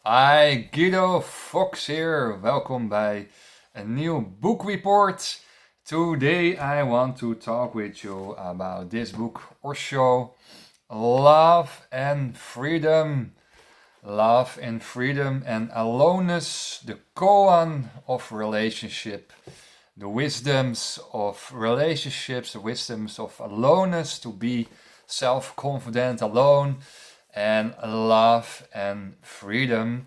Hi, Guido Fox here. Welkom bij een nieuw book report. Today I want to talk with you about this book, Osho, Love and Freedom. Love and Freedom and Aloneness, the koan of relationship. The wisdoms of relationships, the wisdoms of aloneness, to be self-confident alone, and love and freedom.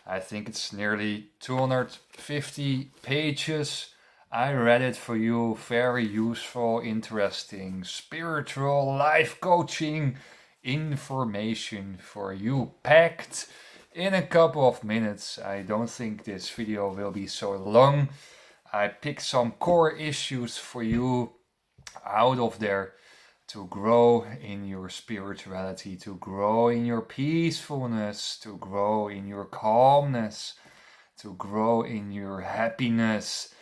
I think it's nearly 250 pages. I read it for you. Very useful, interesting, spiritual, life coaching information for you, packed in a couple of minutes. I don't think this video will be so long. I picked some core issues for you out of there to grow in your spirituality, to grow in your peacefulness, to grow in your calmness, to grow in your happiness,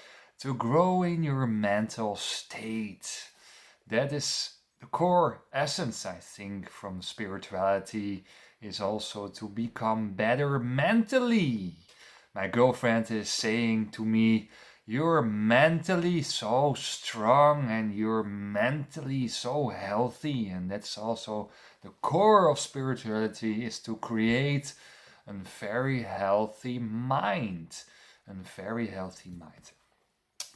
to grow in your mental state. That is the core essence, I think, from spirituality, is also to become better mentally. My girlfriend is saying to me, "You're mentally so strong and you're mentally so healthy." And that's also the core of spirituality, is to create a very healthy mind. A very healthy mind.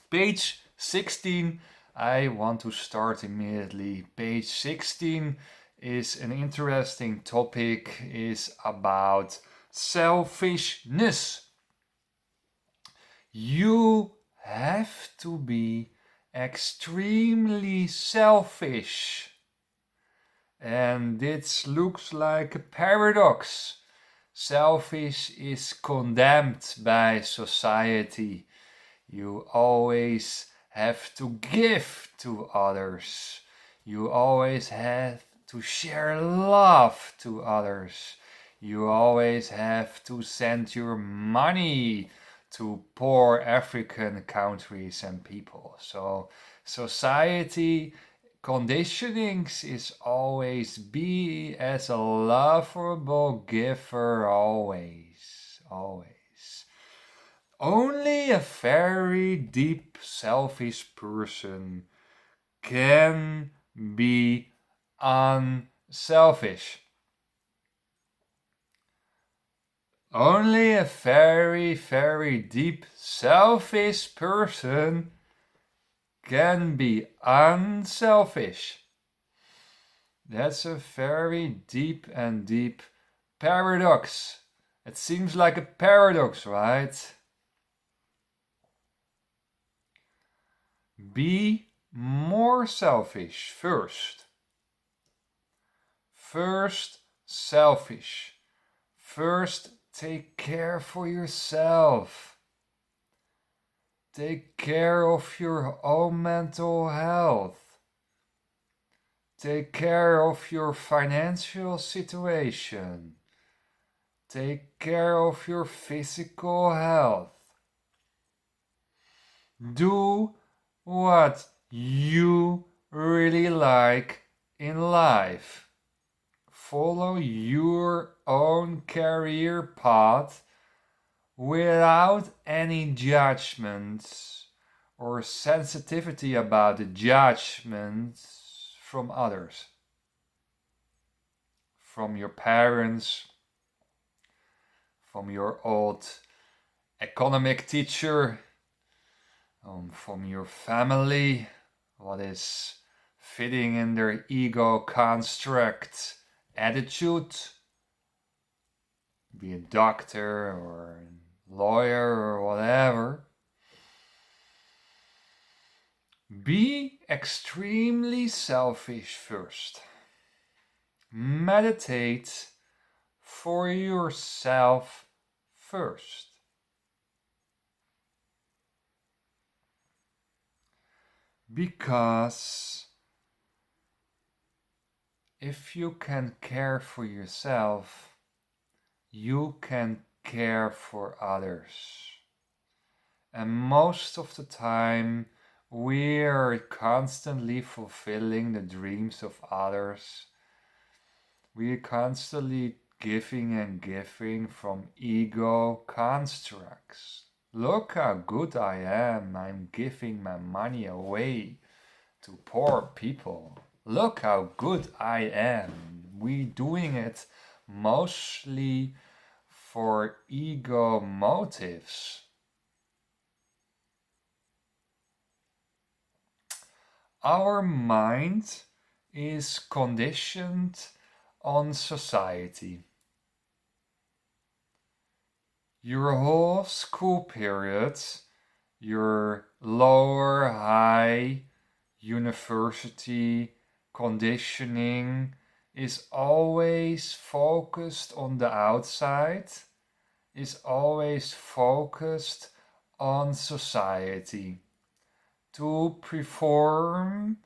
Page 16, I want to start immediately. Page 16 is an interesting topic, is about selfishness. You have to be extremely selfish. And this looks like a paradox. Selfish is condemned by society. You always have to give to others. You always have to share love to others. You always have to send your money to poor African countries and people. So society conditionings is always be as a lovable giver, always. Only a very deep selfish person can be unselfish. Only a very, very deep selfish person can be unselfish. That's a very deep paradox. It seems like a paradox, right? Be more selfish first. First, selfish. First, take care for yourself. Take care of your own mental health. Take care of your financial situation. Take care of your physical health. Do what you really like in life. Follow your own career path without any judgments or sensitivity about the judgments from others, from your parents, from your old economic teacher, from your family, what is fitting in their ego construct attitude. Be a doctor or a lawyer or whatever. Be extremely selfish first. Meditate for yourself first. Because if you can care for yourself, you can care for others. And most of the time, we are constantly fulfilling the dreams of others. We are constantly giving and giving from ego constructs. Look how good I am. I'm giving my money away to poor people. Look how good I am. We doing it mostly for ego motives. Our mind is conditioned on society. Your whole school period, your lower, high, university conditioning is always focused on the outside, is always focused on society. To perform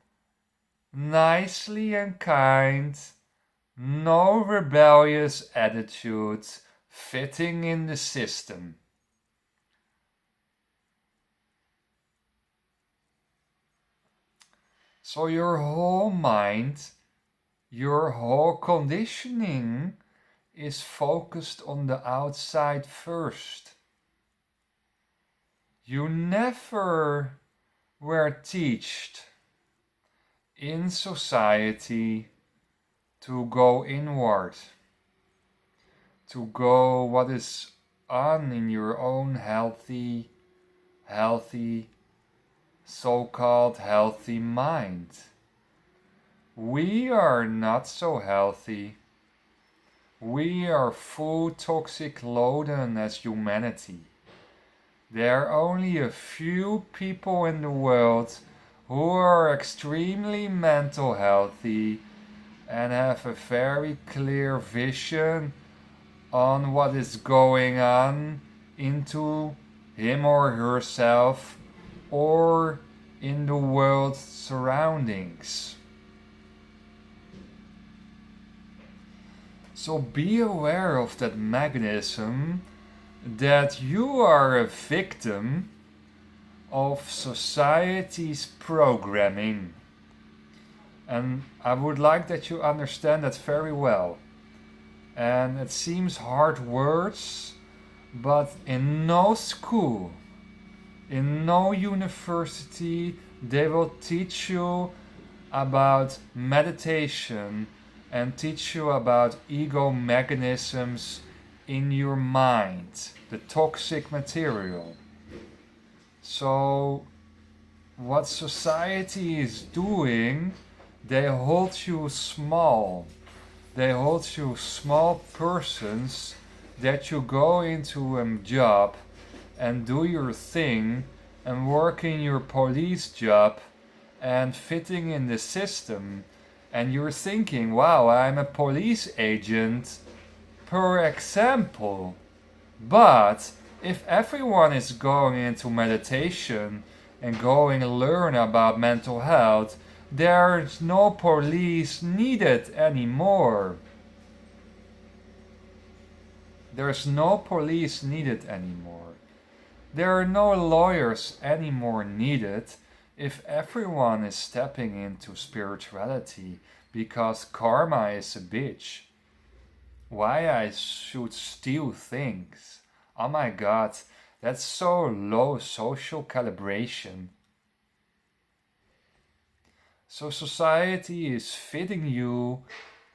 nicely and kind, no rebellious attitudes, fitting in the system. So your whole mind, your whole conditioning is focused on the outside first. You never were taught in society to go inward, to go what is on in your own healthy, so-called healthy mind. We are not so healthy. We are full toxic laden as humanity. There are only a few people in the world who are extremely mental healthy and have a very clear vision on what is going on into him or herself or in the world surroundings. So be aware of that mechanism that you are a victim of society's programming. And I would like that you understand that very well. And it seems hard words, but in no school, in no university, they will teach you about meditation and teach you about ego mechanisms in your mind, the toxic material. So what society is doing, they hold you small. They hold you small persons that you go into a job and do your thing and work in your police job and fitting in the system. And you're thinking, wow, I'm a police agent, per example. But if everyone is going into meditation and going to learn about mental health, there's no police needed anymore. There's no police needed anymore. There are no lawyers anymore needed if everyone is stepping into spirituality, because karma is a bitch. Why I should steal things? Oh my god, that's so low social calibration. So society is fitting you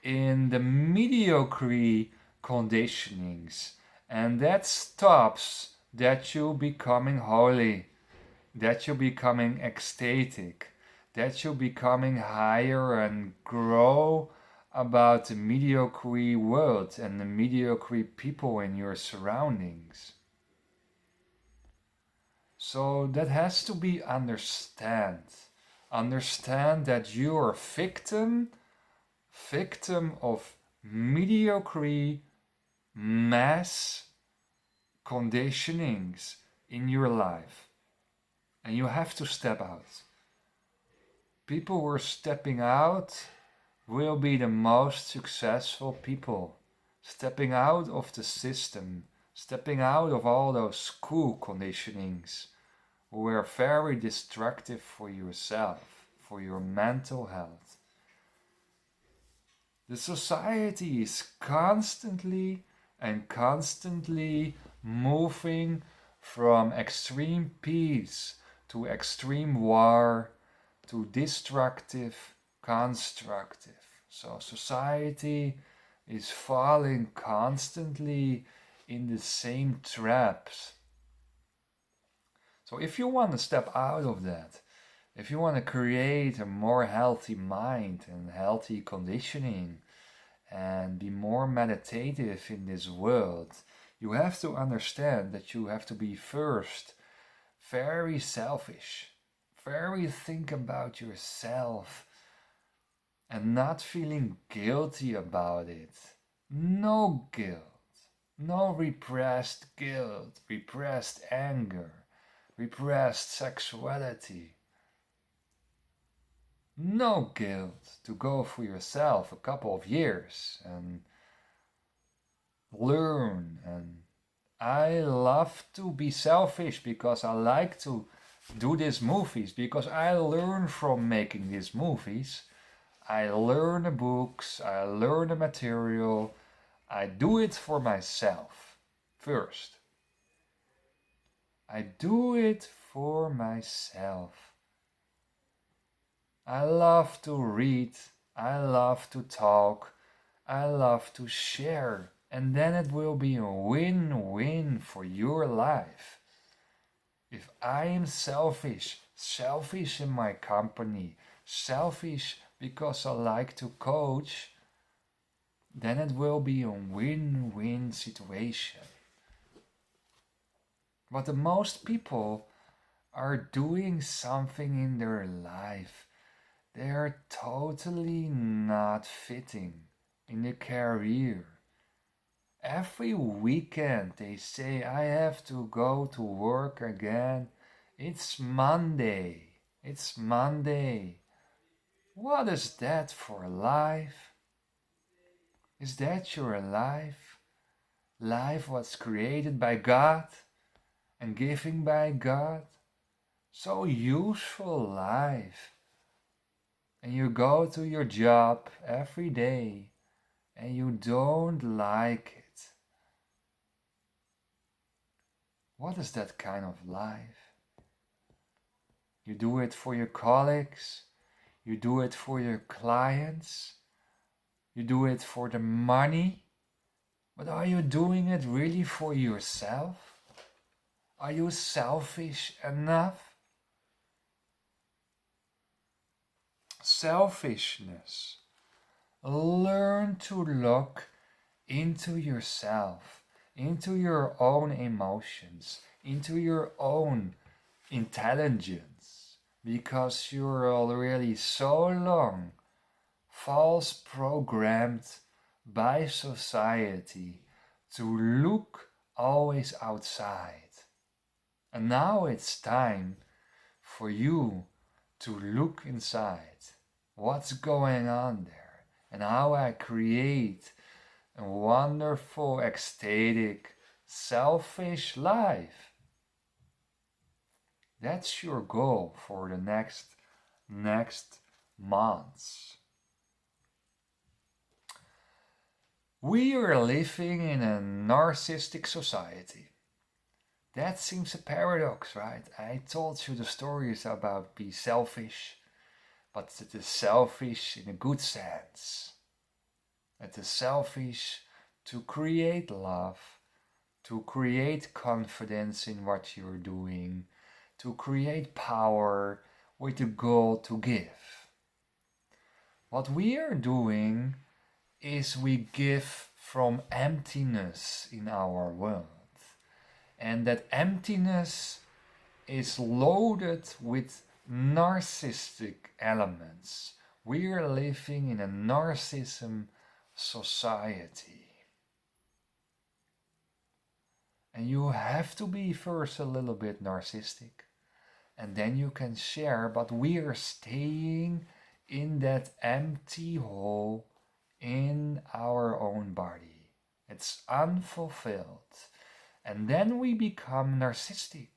in the mediocre conditionings, and that stops that you becoming holy, that you becoming ecstatic, that you becoming higher and grow about the mediocre world and the mediocre people in your surroundings. So that has to be understand. Understand that you are victim of mediocre mass conditionings in your life. And you have to step out. People who are stepping out will be the most successful people. Stepping out of the system, stepping out of all those school conditionings who are very destructive for yourself, for your mental health. The society is constantly and constantly moving from extreme peace to extreme war to destructive, constructive. So society is falling constantly in the same traps. So if you want to step out of that, if you want to create a more healthy mind and healthy conditioning and be more meditative in this world, you have to understand that you have to be first very selfish, very think about yourself and not feeling guilty about it. No guilt, no repressed guilt, repressed anger, repressed sexuality. No guilt to go for yourself a couple of years and learn. And I love to be selfish because I like to do these movies, because I learn from making these movies. I learn the books, I learn the material. I do it for myself first. I do it for myself. I love to read, I love to talk, I love to share, and then it will be a win-win for your life. If I am selfish, selfish in my company, selfish because I like to coach, then it will be a win-win situation. But the most people are doing something in their life. They are totally not fitting in the career. Every weekend they say, I have to go to work again. It's Monday. It's Monday. What is that for life? Is that your life? Life was created by God and given by God. So useful life. And you go to your job every day and you don't like it. What is that kind of life? You do it for your colleagues, you do it for your clients, you do it for the money, but are you doing it really for yourself? Are you selfish enough? Selfishness. Learn to look into yourself, into your own emotions, into your own intelligence, because you're already so long false programmed by society to look always outside. And now it's time for you to look inside. What's going on there? And how I create a wonderful, ecstatic, selfish life. That's your goal for the next months. We are living in a narcissistic society. That seems a paradox, right? I told you the stories about be selfish, but it is selfish in a good sense. It is selfish to create love, to create confidence in what you're doing, to create power with the goal to give. What we are doing is we give from emptiness in our world. And that emptiness is loaded with narcissistic elements. We are living in a narcissism society. And you have to be first a little bit narcissistic, and then you can share, but we are staying in that empty hole in our own body. It's unfulfilled. And then we become narcissistic.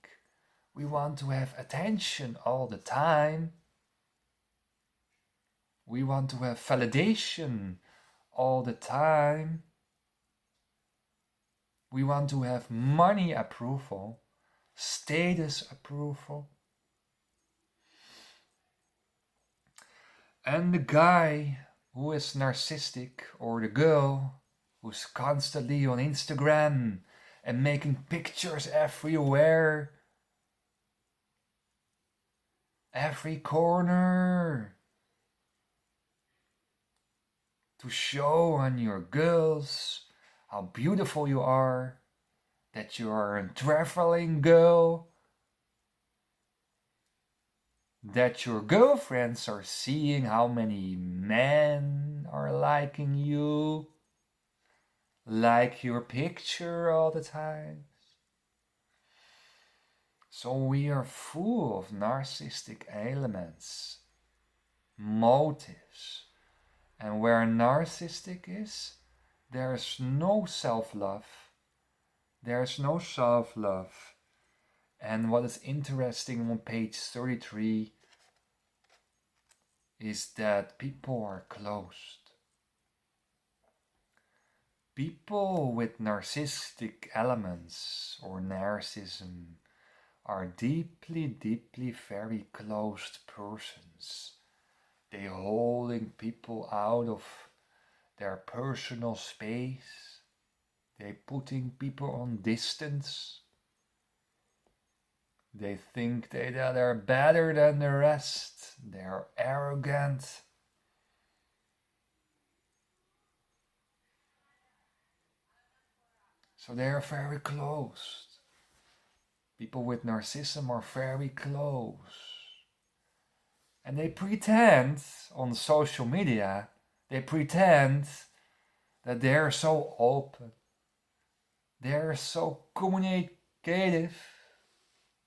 We want to have attention all the time. We want to have validation all the time. We want to have money approval, status approval. And the guy who is narcissistic, or the girl who's constantly on Instagram and making pictures everywhere, every corner, to show on your girls how beautiful you are, that you are a traveling girl, that your girlfriends are seeing how many men are liking you, like your picture all the time. So we are full of narcissistic elements, motives, and where narcissistic is, there's no self-love. There's no self-love. And what is interesting on page 33 is that people are closed. People with narcissistic elements or narcissism are deeply, deeply very closed persons. They holding people out of their personal space. They putting people on distance. They think that they're better than the rest. They're arrogant. So they are very closed. People with narcissism are very close. And they pretend on social media, they pretend that they're so open. They're so communicative.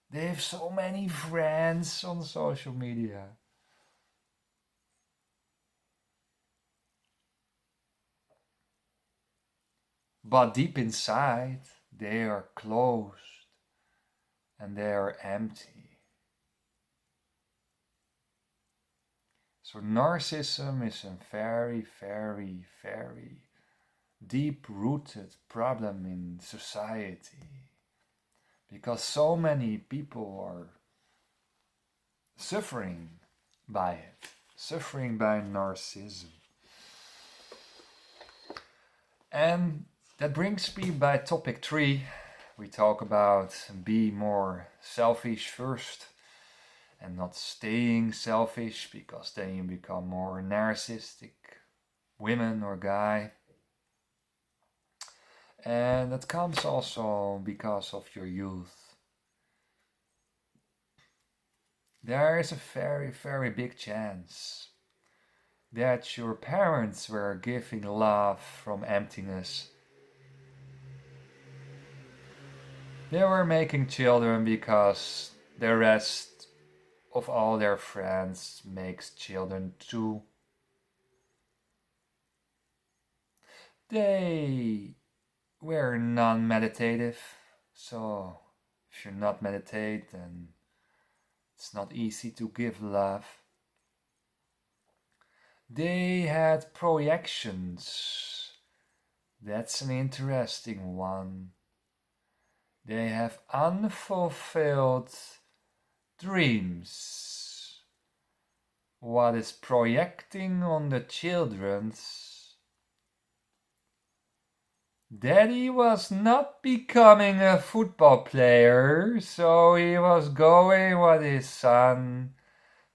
They have so many friends on social media. But deep inside, they are closed and they are empty. So narcissism is a very, very, very deep-rooted problem in society, because so many people are suffering by it, suffering by narcissism. And that brings me by topic 3. We talk about be more selfish first and not staying selfish, because then you become more narcissistic, women or guy. And that comes also because of your youth. There is a very, very big chance that your parents were giving love from emptiness. They were making children because the rest of all their friends makes children too. They were non-meditative, so if you're not meditate, then it's not easy to give love. They had projections. That's an interesting one. They have unfulfilled dreams. What is projecting on the children's? Daddy was not becoming a football player, so he was going with his son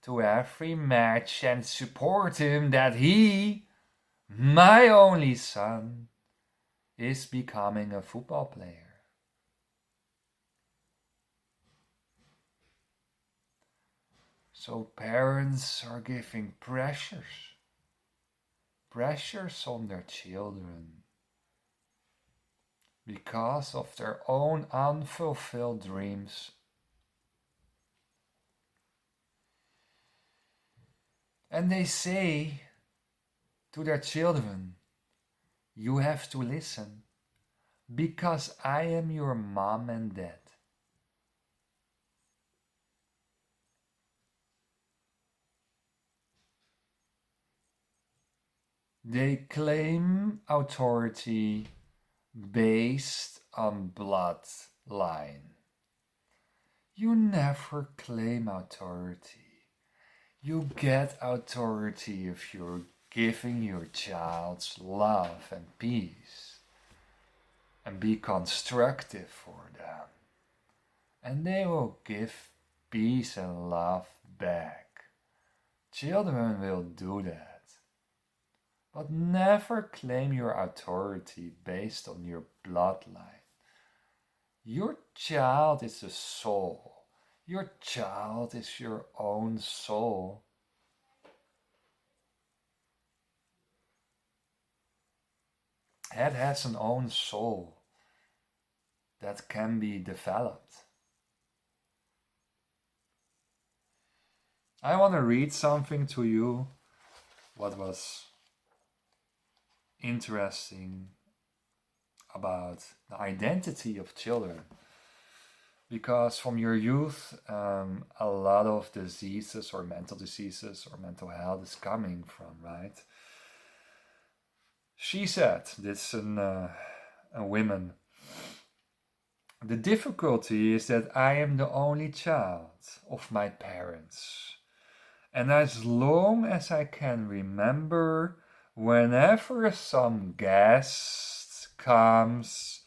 to every match and support him that he, my only son, is becoming a football player. So parents are giving pressures on their children because of their own unfulfilled dreams. And they say to their children, you have to listen because I am your mom and dad. They claim authority based on bloodline. You never claim authority. You get authority if you're giving your child love and peace and be constructive for them. And they will give peace and love back. Children will do that. But never claim your authority based on your bloodline. Your child is a soul. Your child is your own soul. It has an own soul that can be developed. I want to read something to you, what was interesting about the identity of children. Because from your youth, a lot of diseases or mental health is coming from, right? She said, this is a woman, the difficulty is that I am the only child of my parents. And as long as I can remember, whenever some guest comes,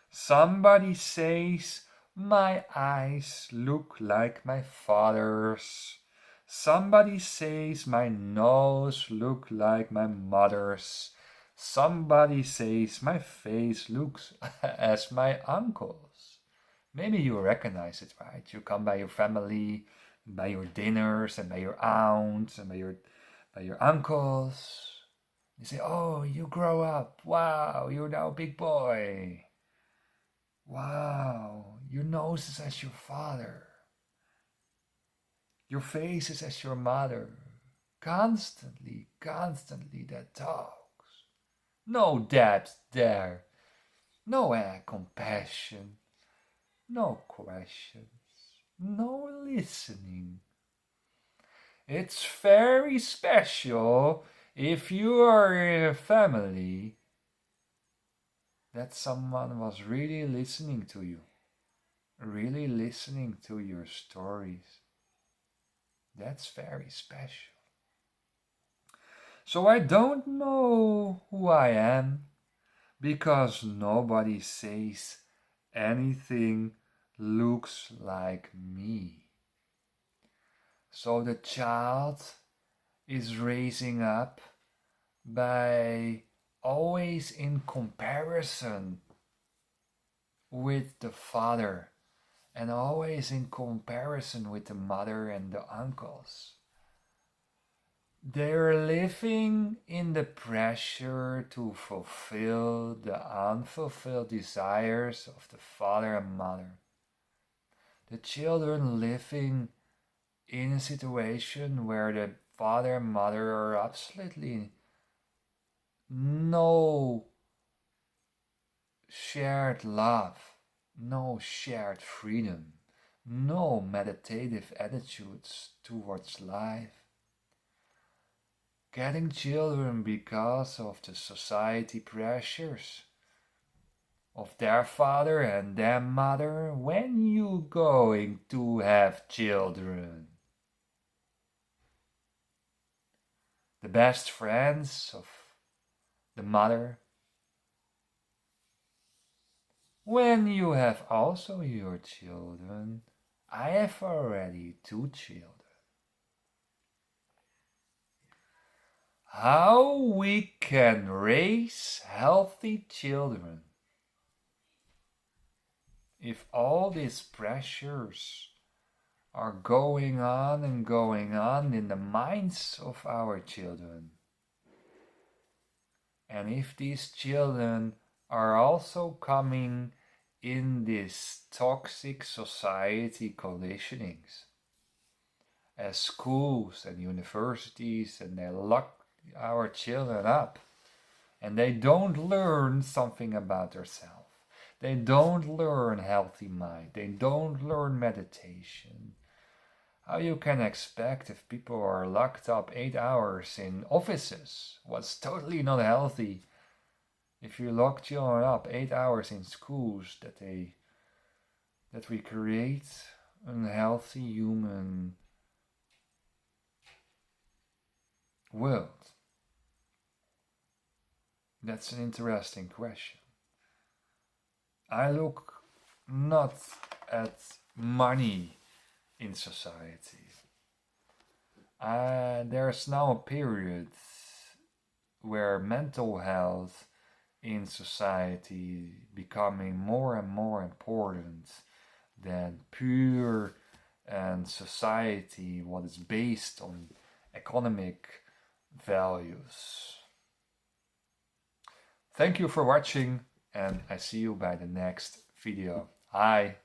somebody says, my eyes look like my father's. Somebody says my nose look like my mother's. Somebody says my face looks as my uncle's. Maybe you recognize it, right? You come by your family, by your dinners, and by your aunts, and by your uncles. You say, oh, you grow up. Wow, you're now a big boy. Wow, your nose is as your father. Your face is as your mother. Constantly that talks. No depth there. No compassion. No questions. No listening. It's very special if you are in a family that someone was really listening to you, really listening to your stories. That's very special. So I don't know who I am because nobody says anything looks like me. So the child is raising up by always in comparison with the father and always in comparison with the mother and the uncles. They're living in the pressure to fulfill the unfulfilled desires of the father and mother. The children living in a situation where the father and mother are absolutely no shared love, no shared freedom, no meditative attitudes towards life. Getting children because of the society pressures of their father and their mother. When you going to have children? The best friends of the mother. When you have also your children. I have already 2 children. How we can raise healthy children if all these pressures are going on and going on in the minds of our children. And if these children are also coming in these toxic society conditionings as schools and universities, and they lock our children up and they don't learn something about themselves. They don't learn healthy mind. They don't learn meditation. how you can expect if people are locked up 8 hours in offices, what's totally not healthy. If you lock children up 8 hours in schools, that we create unhealthy human world. That's an interesting question. I look not at money in society. There's now a period where mental health in society becoming more and more important than pure and society what is based on economic values. Thank you for watching and I see you by the next video. Bye.